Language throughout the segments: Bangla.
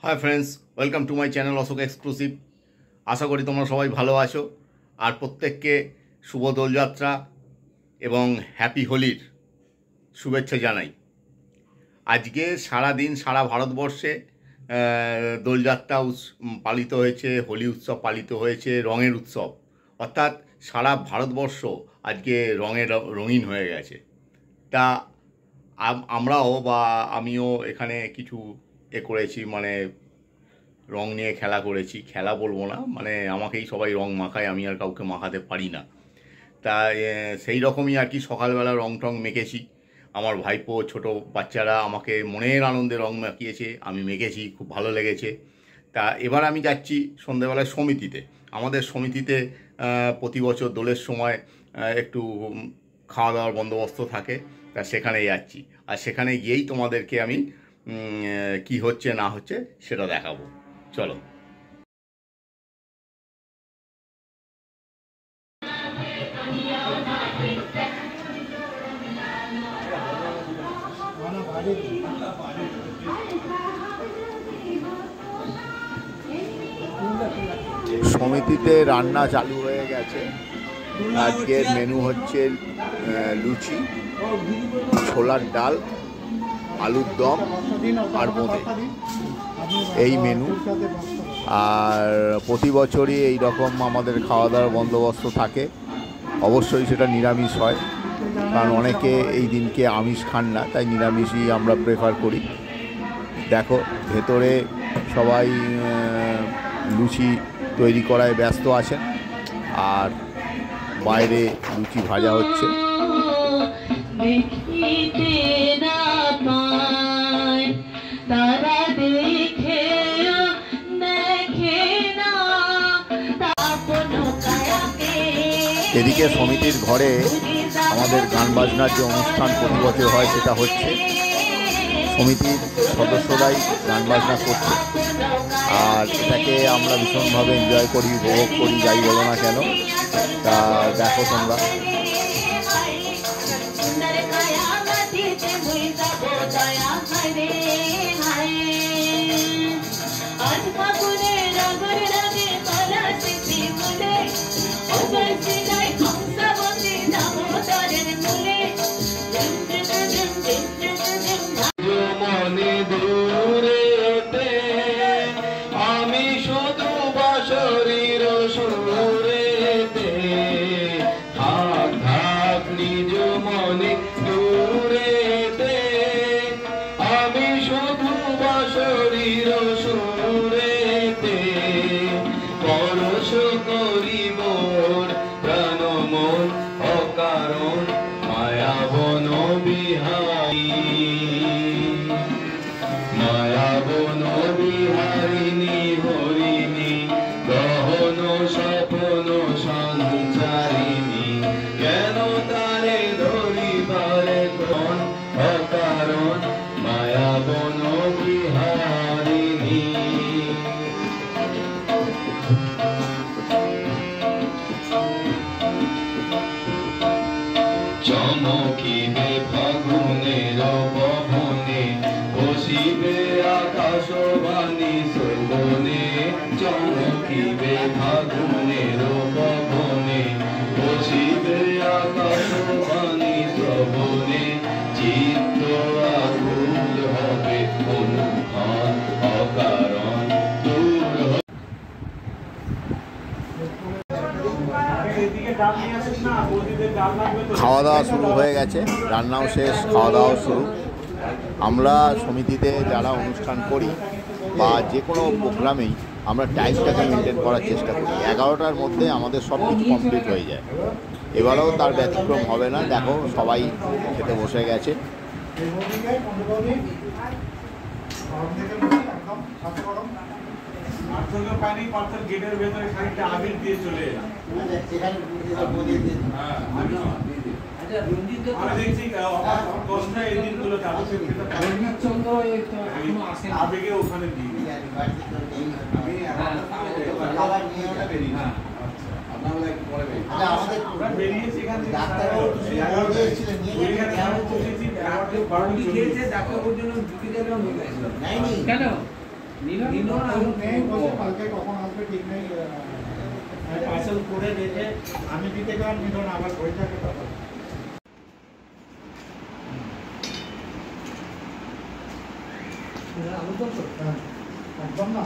High friends, welcome to my channel Ashok exclusive. আশা করি তোমরা সবাই ভালো আছো আর প্রত্যেককে শুভ দোলযাত্রা এবং হ্যাপি হোলির শুভেচ্ছা জানাই। আজকে সারা দিন সারা ভারতবর্ষে দোলযাত্রা পালিত হয়েছে, হোলি উৎসব পালিত হয়েছে, রঙের উৎসব, অর্থাৎ সারা ভারতবর্ষ আজকে রঙিন হয়ে গেছে। তা আমরাও বা আমিও এখানে কিছু করেছি, মানে রং নিয়ে খেলা করেছি। খেলা বলবো না, মানে আমাকেই সবাই রং মাখায়, আমি আর কাউকে মাখাতে পারি না। তা সেই রকমই আর কি সকালবেলা রং টং মেখেছি। আমার ভাইপো ছোট বাচ্চারা আমাকে মনের আনন্দে রং মাখিয়েছে, আমি মেখেছি, খুব ভালো লেগেছে। তা এবার আমি যাচ্ছি সন্ধেবেলায় সমিতিতে। আমাদের সমিতিতে প্রতি বছর দোলের সময় একটু খাওয়া দাওয়ার বন্দোবস্ত থাকে, তা সেখানে যাচ্ছি। আর সেখানে গিয়েই তোমাদেরকে আমি কি হচ্ছে না হচ্ছে সেটা দেখাবো। চলো। সমিতিতে রান্না চালু হয়ে গেছে। আজকের মেনু হচ্ছে লুচি, ছোলার ডাল, আলুর দম আর বোঁদে, এই মেনু। আর প্রতি বছরই এই রকম আমাদের খাওয়া দাওয়ার বন্দোবস্ত থাকে। অবশ্যই সেটা নিরামিষ হয়, কারণ অনেকে এই দিনকে আমিষ খান না, তাই নিরামিষই আমরা প্রেফার করি। দেখো, ভেতরে সবাই লুচি তৈরি করায় ব্যস্ত আছেন আর বাইরে লুচি ভাজা হচ্ছে। এদিকে সমিতির ঘরে আমাদের গান বাজনার যে অনুষ্ঠান প্রতি বছর হয় সেটা হচ্ছে। সমিতির সদস্যরাই গান বাজনা করছে আর এটাকে আমরা ভীষণভাবে এনজয় করি, উপভোগ করি, যাই বলো না কেন। তা দেখো তোমরা। চমকিবে ফাগুনের পবনে, বসিবে আকাশবাণী শ্রবণে। চমকিবে ফাগুনের পবনে, বসিবে আকাশবাণী শ্রবণে। চিত্ত আকুল হবে অনুক্ষণ অকারণ দূর। খাওয়া দাওয়া শুরু হয়ে গেছে, রান্নাও শেষ, খাওয়া দাওয়াও শুরু। আমরা সমিতিতে যারা অনুষ্ঠান করি বা যে কোনো প্রোগ্রামেই আমরা টাইমটাকে মেনটেন করার চেষ্টা করি। 11টার মধ্যে আমাদের সব কিছু কমপ্লিট হয়ে যায়। এবারেও তার ব্যতিক্রম হবে না। দেখো, সবাই খেতে বসে গেছে। গেটের ভেতরে খানিকটা আবির দিয়ে চলে এলাম। আমি দেখছি দশটা এই দিনগুলোতে আবেগে ওখানে দিই। বেরিয়েছি এখান থেকে কেন এখন নেই বলছে কালকে কখন আসবে ঠিক নেই, পার্সেল করে রেখে আমি দিতে গেলাম, মিলন আবার ঘরে থাকে তখন। হ্যাঁ, একদম না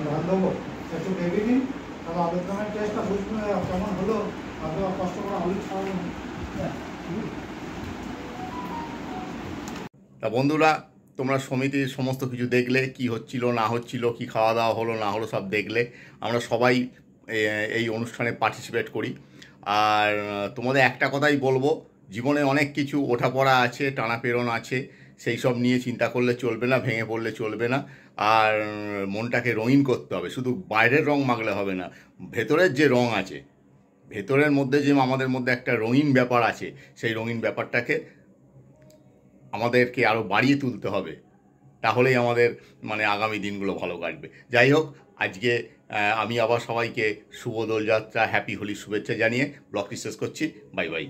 ধান দেবো, একটু ভেবে নিন, তাহলে আলুর দমের টেস্টটা বুঝবেন কেমন হলো, আপনারা কষ্ট করে আলু খাওয়াবেন। তা বন্ধুরা, তোমরা সমিতির সমস্ত কিছু দেখলে, কি হচ্ছিল না হচ্ছিল, কি খাওয়া দাওয়া হলো না হলো সব দেখলে। আমরা সবাই এই অনুষ্ঠানে পার্টিসিপেট করি। আর তোমাদের একটা কথাই বলবো, জীবনে অনেক কিছু ওঠাপড়া আছে, টানাপেরন আছে, সেই সব নিয়ে চিন্তা করলে চলবে না, ভেঙে পড়লে চলবে না। আর মনটাকে রঙিন করতে হবে, শুধু বাইরের রং মাখলে হবে না, ভেতরের যে রং আছে, ভেতরের মধ্যে যে আমাদের মধ্যে একটা রঙিন ব্যাপার আছে, সেই রঙিন ব্যাপারটাকে আমাদেরকে আরও বাড়িয়ে তুলতে হবে। তাহলেই আমাদের আগামী দিনগুলো ভালো কাটবে। যাই হোক, আজকে আমি আবার সবাইকে শুভ দোলযাত্রা, হ্যাপি হোলি শুভেচ্ছা জানিয়ে ব্লগটি শেষ করছি। Bye bye.